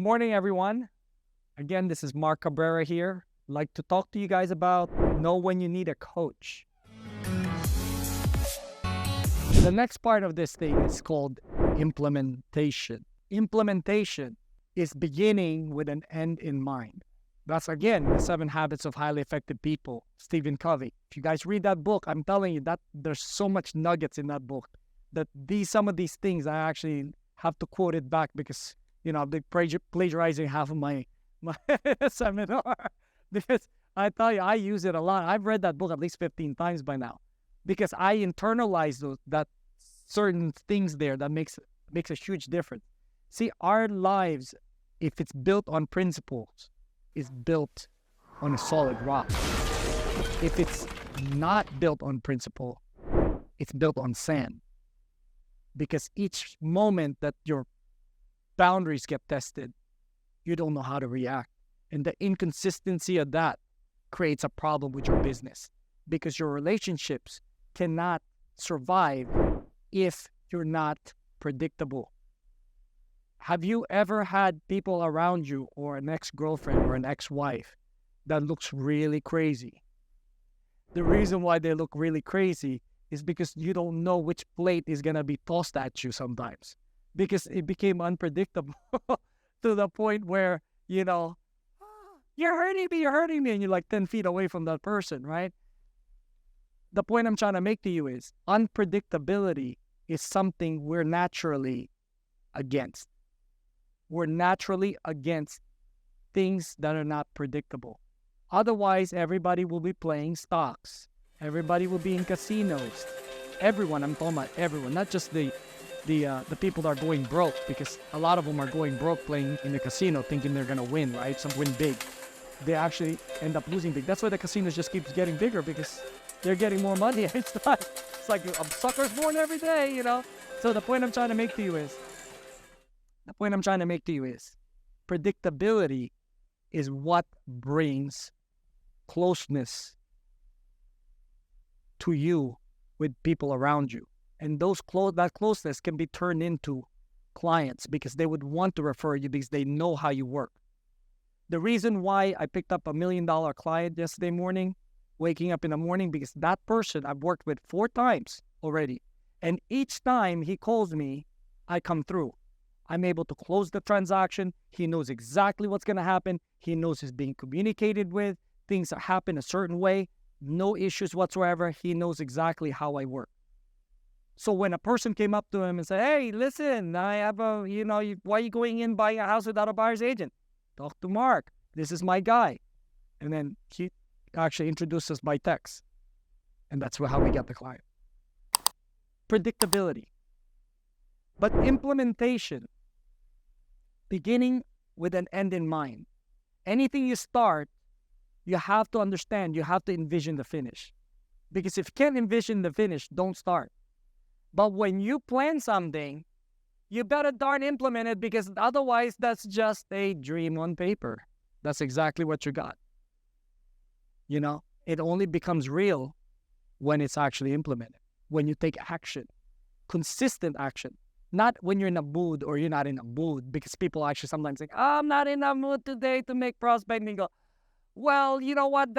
morning, everyone. Again, this is Mark Cabrera here. I'd like to talk to you guys about know when you need a coach. The next part of this thing is called implementation. Implementation is beginning with an end in mind. That's again the 7 Habits of Highly Effective People, Stephen Covey. If you guys read that book, I'm telling you that there's so much nuggets in that book that some of these things I actually have to quote it back because I've been plagiarizing half of my seminar because I tell you I use it a lot. I've read that book at least 15 times by now because I internalize that certain things there that makes a huge difference. See, our lives, if it's built on principles, is built on a solid rock. If it's not built on principle, it's built on sand. Because each moment that your boundaries get tested, you don't know how to react. And the inconsistency of that creates a problem with your business because your relationships cannot survive if you're not predictable. Have you ever had people around you or an ex-girlfriend or an ex-wife that looks really crazy? The reason why they look really crazy is because you don't know which plate is going to be tossed at you sometimes because it became unpredictable to the point where, you're hurting me, and you're like 10 feet away from that person, right? The point I'm trying to make to you is unpredictability is something we're naturally against. We're naturally against things that are not predictable. Otherwise, everybody will be playing stocks. Everybody will be in casinos. Everyone, I'm talking about everyone, not just the people that are going broke, because a lot of them are going broke playing in the casino thinking they're going to win, right? Some win big. They actually end up losing big. That's why the casinos just keeps getting bigger because they're getting more money. It's like a sucker's born every day, So the point I'm trying to make to you is predictability is what brings closeness to you with people around you. And that closeness can be turned into clients because they would want to refer you because they know how you work. The reason why I picked up $1 million client yesterday morning, waking up in the morning, because that person I've worked with 4 times already. And each time he calls me, I come through. I'm able to close the transaction. He knows exactly what's going to happen. He knows he's being communicated with. Things happen a certain way. No issues whatsoever. He knows exactly how I work. So when a person came up to him and said, "Hey, listen, I have why are you going in buying a house without a buyer's agent? Talk to Mark. This is my guy." And then he actually introduced us by Thaks. And that's how we got the client. Predictability. But implementation, beginning with an end in mind. Anything you start, you have to understand, you have to envision the finish. Because if you can't envision the finish, don't start. But when you plan something, you better darn implement it because otherwise that's just a dream on paper. That's exactly what you got. It only becomes real when it's actually implemented, when you take action, consistent action. Not when you're in a mood or you're not in a mood, because people actually sometimes think, "I'm not in a mood today to make prospecting." Go, well, you know what?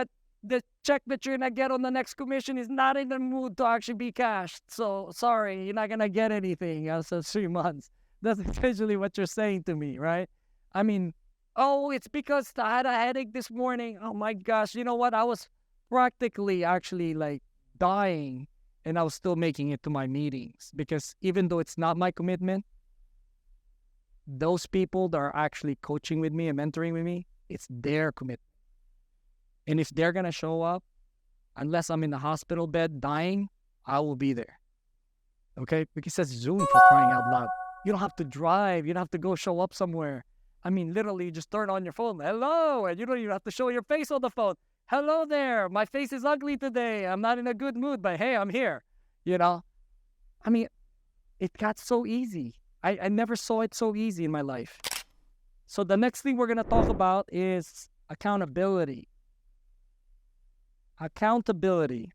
The check that you're going to get on the next commission is not in the mood to actually be cashed. So, sorry, you're not going to get anything after 3 months. That's essentially what you're saying to me, right? I mean, it's because I had a headache this morning. Oh, my gosh. You know what? I was practically actually like dying, and I was still making it to my meetings because even though it's not my commitment, those people that are actually coaching with me and mentoring with me, it's their commitment. And if they're going to show up, unless I'm in the hospital bed dying, I will be there. Okay? Because it's Zoom, for crying out loud. You don't have to drive. You don't have to go show up somewhere. I mean, literally, you just turn on your phone. Hello. And you don't even have to show your face on the phone. Hello there. My face is ugly today. I'm not in a good mood, but hey, I'm here. I mean, it got so easy. I never saw it so easy in my life. So the next thing we're going to talk about is accountability. Accountability.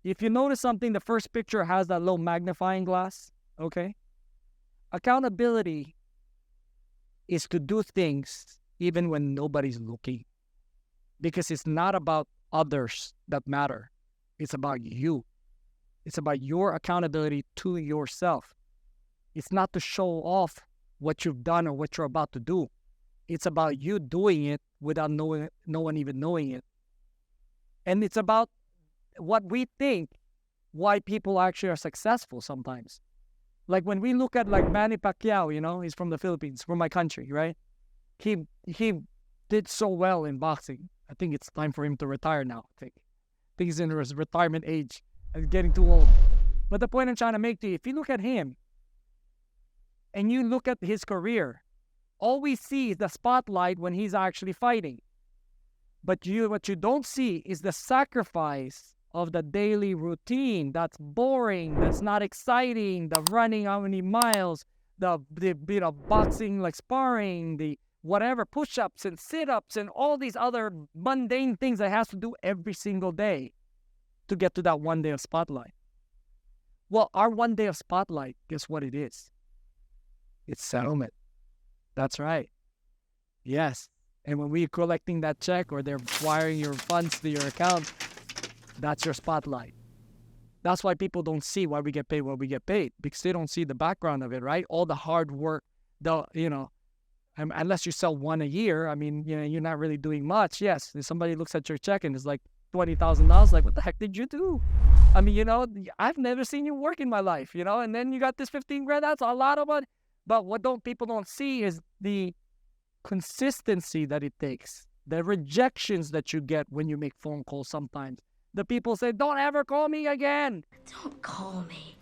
If you notice something, the first picture has that little magnifying glass, okay? Accountability is to do things even when nobody's looking. Because it's not about others that matter. It's about you. It's about your accountability to yourself. It's not to show off what you've done or what you're about to do. It's about you doing it without no one even knowing it. And it's about what we think why people actually are successful sometimes. Like when we look at like Manny Pacquiao, he's from the Philippines, from my country, right? He did so well in boxing. I think it's time for him to retire now. I think he's in his retirement age. He's getting too old. But the point I'm trying to make to you, if you look at him and you look at his career, all we see is the spotlight when he's actually fighting. But what you don't see is the sacrifice of the daily routine. That's boring. That's not exciting. The running how many miles, the boxing like sparring, the whatever push-ups and sit-ups and all these other mundane things that has to do every single day to get to that one day of spotlight. Well, our one day of spotlight, guess what it is? It's settlement. That's right. Yes. And when we're collecting that check or they're wiring your funds to your account, that's your spotlight. That's why people don't see why we get paid what we get paid, because they don't see the background of it, right? All the hard work, unless you sell one a year, you're not really doing much. Yes, if somebody looks at your check and it's like $20,000, like, what the heck did you do? I've never seen you work in my life, and then you got this 15 grand, that's a lot of money. But what people don't see is the consistency that it takes, the rejections that you get when you make phone calls sometimes. The people say, don't ever call me again. Don't call me.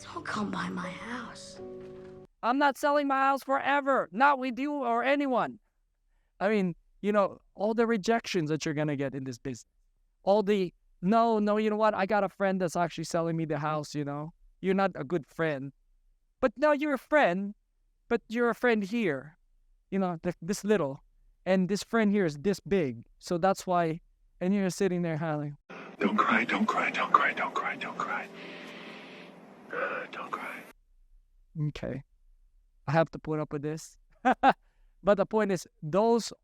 Don't come by my house. I'm not selling my house forever. Not with you or anyone. All the rejections that you're going to get in this business. All the, no, you know what? I got a friend that's actually selling me the house, You're not a good friend. But now you're a friend, but you're a friend here. This little. And this friend here is this big. So that's why, and you're sitting there howling. Don't cry, don't cry, don't cry, don't cry, don't cry. Don't cry. Okay. I have to put up with this. But the point is,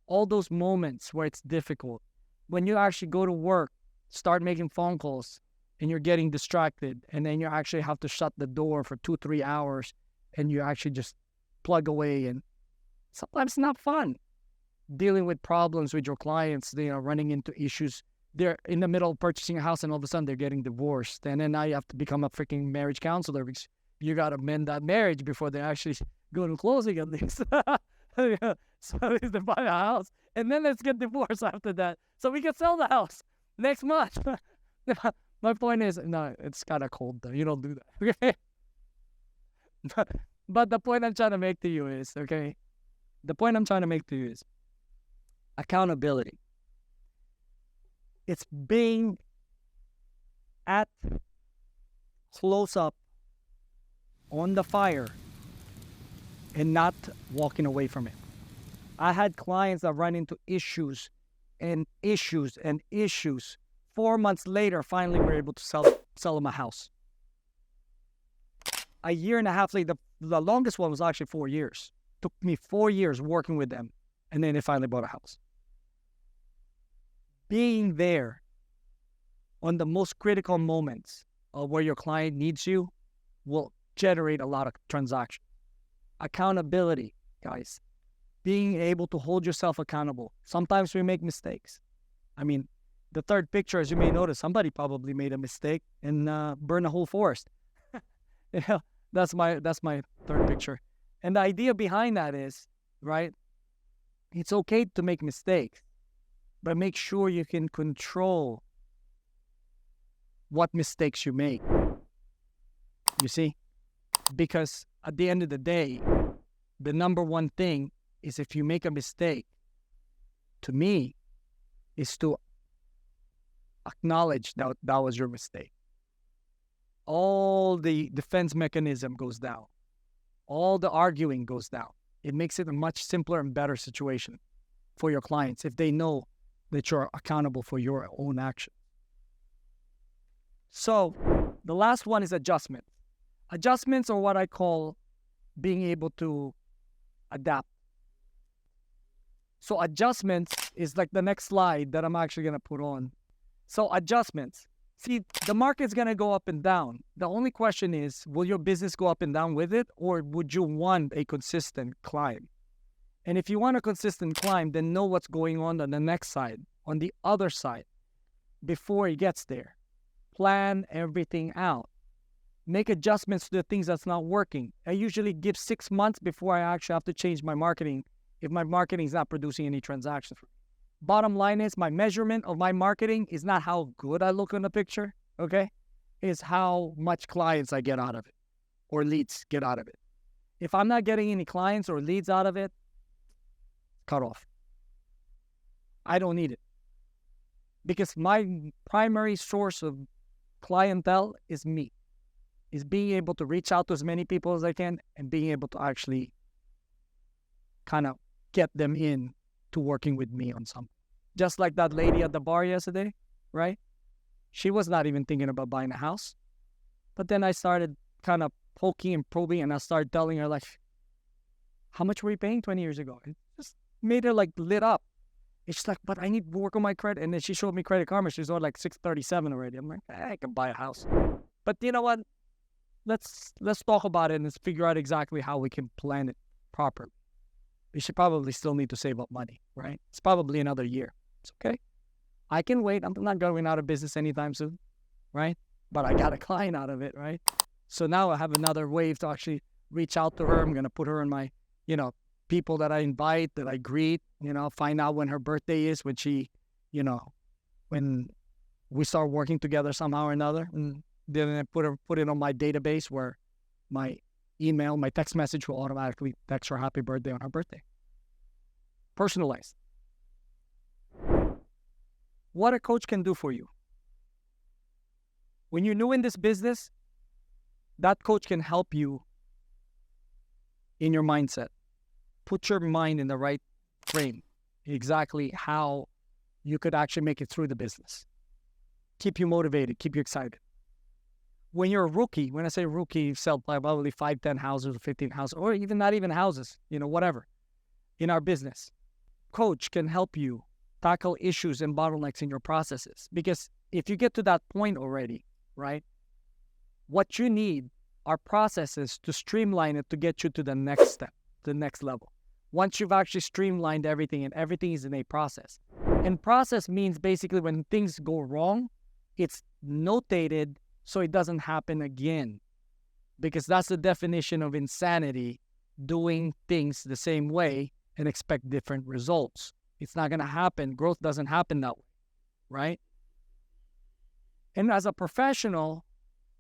all those moments where it's difficult, when you actually go to work, start making phone calls, and you're getting distracted, and then you actually have to shut the door for 2-3 hours, and you actually just plug away, and sometimes it's not fun. Dealing with problems with your clients, running into issues. They're in the middle of purchasing a house, and all of a sudden they're getting divorced, and then now you have to become a freaking marriage counselor because you got to mend that marriage before they actually go to closing at least. So they buy a house, and then let's get divorced after that, so we can sell the house next month. My point is, no, it's kind of cold though. You don't do that, okay? But the point I'm trying to make to you is, okay? The point I'm trying to make to you is accountability. It's being at close up on the fire and not walking away from it. I had clients that run into issues and issues and issues. 4 months later, finally, we were able to sell them a house. A year and a half later, the longest one was actually 4 years. Took me 4 years working with them, and then they finally bought a house. Being there on the most critical moments of where your client needs you will generate a lot of transactions. Accountability, guys. Being able to hold yourself accountable. Sometimes we make mistakes. The third picture, as you may notice, somebody probably made a mistake and burned a whole forest. That's my third picture. And the idea behind that is, right, it's okay to make mistakes, but make sure you can control what mistakes you make. You see? Because at the end of the day, the number one thing is if you make a mistake, to me, is to acknowledge that that was your mistake. All the defense mechanism goes down. All the arguing goes down. It makes it a much simpler and better situation for your clients if they know that you're accountable for your own action. So the last one is adjustment. Adjustments are what I call being able to adapt. So adjustments is like the next slide that I'm actually going to put on. So adjustments. See, the market's going to go up and down. The only question is, will your business go up and down with it, or would you want a consistent climb? And if you want a consistent climb, then know what's going on the next side, on the other side, before it gets there. Plan everything out. Make adjustments to the things that's not working. I usually give 6 months before I actually have to change my marketing if my marketing is not producing any transactions. Bottom line is, my measurement of my marketing is not how good I look in the picture, okay? It's how much clients I get out of it or leads get out of it. If I'm not getting any clients or leads out of it, cut off. I don't need it. Because my primary source of clientele is me. Is being able to reach out to as many people as I can and being able to actually kind of get them in to working with me on something. Just like that lady at the bar yesterday, right? She was not even thinking about buying a house. But then I started kind of poking and probing, and I started telling her, like, how much were you paying 20 years ago? It just made her, like, lit up. It's just like, but I need to work on my credit. And then she showed me Credit Karma. She's on, like, 637 already. I'm like, I can buy a house. But you know what? Let's talk about it and let's figure out exactly how we can plan it properly. We should probably still need to save up money, right? It's probably another year. It's okay. I can wait. I'm not going out of business anytime soon, right? But I got a client out of it, right? So now I have another wave to actually reach out to her. I'm going to put her in my, people that I invite, that I greet, find out when her birthday is, when she, when we start working together somehow or another. And then I put it on my database where my email, my text message will automatically text her happy birthday on her birthday. Personalized. What a coach can do for you. When you're new in this business, that coach can help you in your mindset. Put your mind in the right frame. Exactly how you could actually make it through the business. Keep you motivated, keep you excited. When you're a rookie, when I say rookie, you sell probably 5, 10 houses or 15 houses, or even not even houses, whatever, in our business. Coach can help you tackle issues and bottlenecks in your processes. Because if you get to that point already, right, what you need are processes to streamline it to get you to the next step, the next level. Once you've actually streamlined everything and everything is in a process. And process means basically when things go wrong, it's notated so it doesn't happen again. Because that's the definition of insanity, doing things the same way and expect different results. It's not going to happen. Growth doesn't happen that way, right? And as a professional,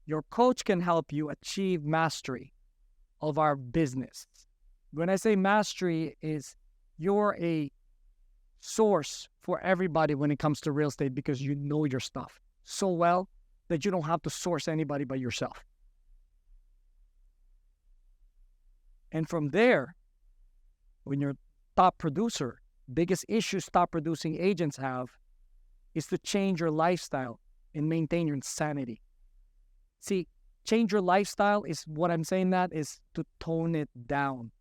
your coach can help you achieve mastery of our business. When I say mastery is you're a source for everybody when it comes to real estate because you know your stuff so well that you don't have to source anybody but yourself. And from there, when you're top producer, biggest issues top producing agents have is to change your lifestyle and maintain your insanity. See, change your lifestyle is what I'm saying that is to tone it down.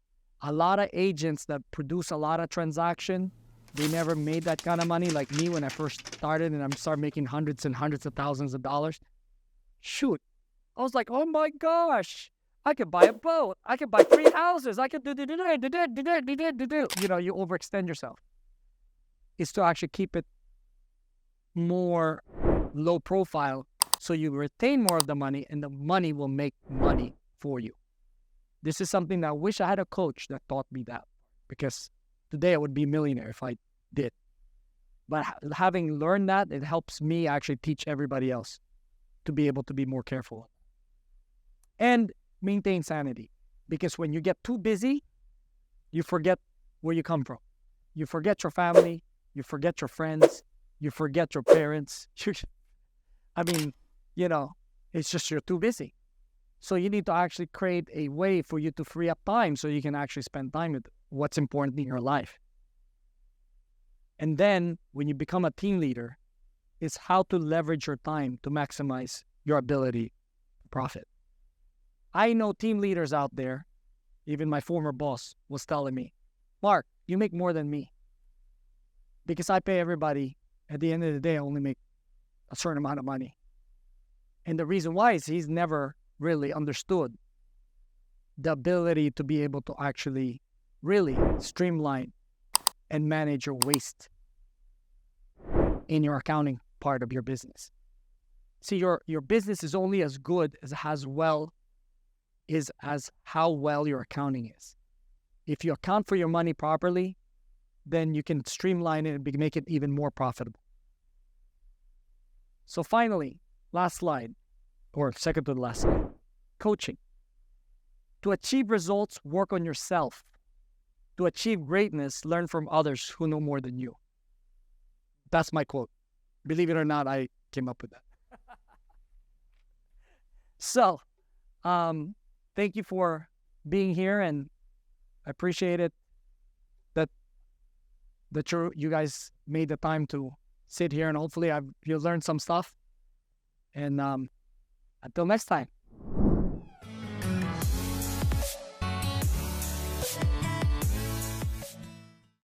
A lot of agents that produce a lot of transaction, they never made that kind of money like me when I first started and I started making hundreds and hundreds of thousands of dollars. Shoot. I was like, oh my gosh, I could buy a boat. I could buy 3 houses. I could do. You overextend yourself. It's to actually keep it more low profile so you retain more of the money and the money will make money for you. This is something that I wish I had a coach that taught me that, because today I would be a millionaire if I did. But having learned that, it helps me actually teach everybody else to be able to be more careful. And maintain sanity. Because when you get too busy, you forget where you come from. You forget your family. You forget your friends. You forget your parents. It's just you're too busy. So you need to actually create a way for you to free up time so you can actually spend time with what's important in your life. And then when you become a team leader, it's how to leverage your time to maximize your ability to profit. I know team leaders out there, even my former boss was telling me, Mark, you make more than me. Because I pay everybody, at the end of the day, I only make a certain amount of money. And the reason why is he's never really understood the ability to be able to actually really streamline and manage your waste in your accounting part of your business. See, your business is only as good as how well your accounting is. If you account for your money properly, then you can streamline it and make it even more profitable. So finally, last slide, or second to the last slide, coaching. To achieve results, work on yourself. To achieve greatness, learn from others who know more than you. That's my quote. Believe it or not, I came up with that. So, thank you for being here, and I appreciate it that you guys made the time to sit here, and hopefully you learned some stuff. And until next time.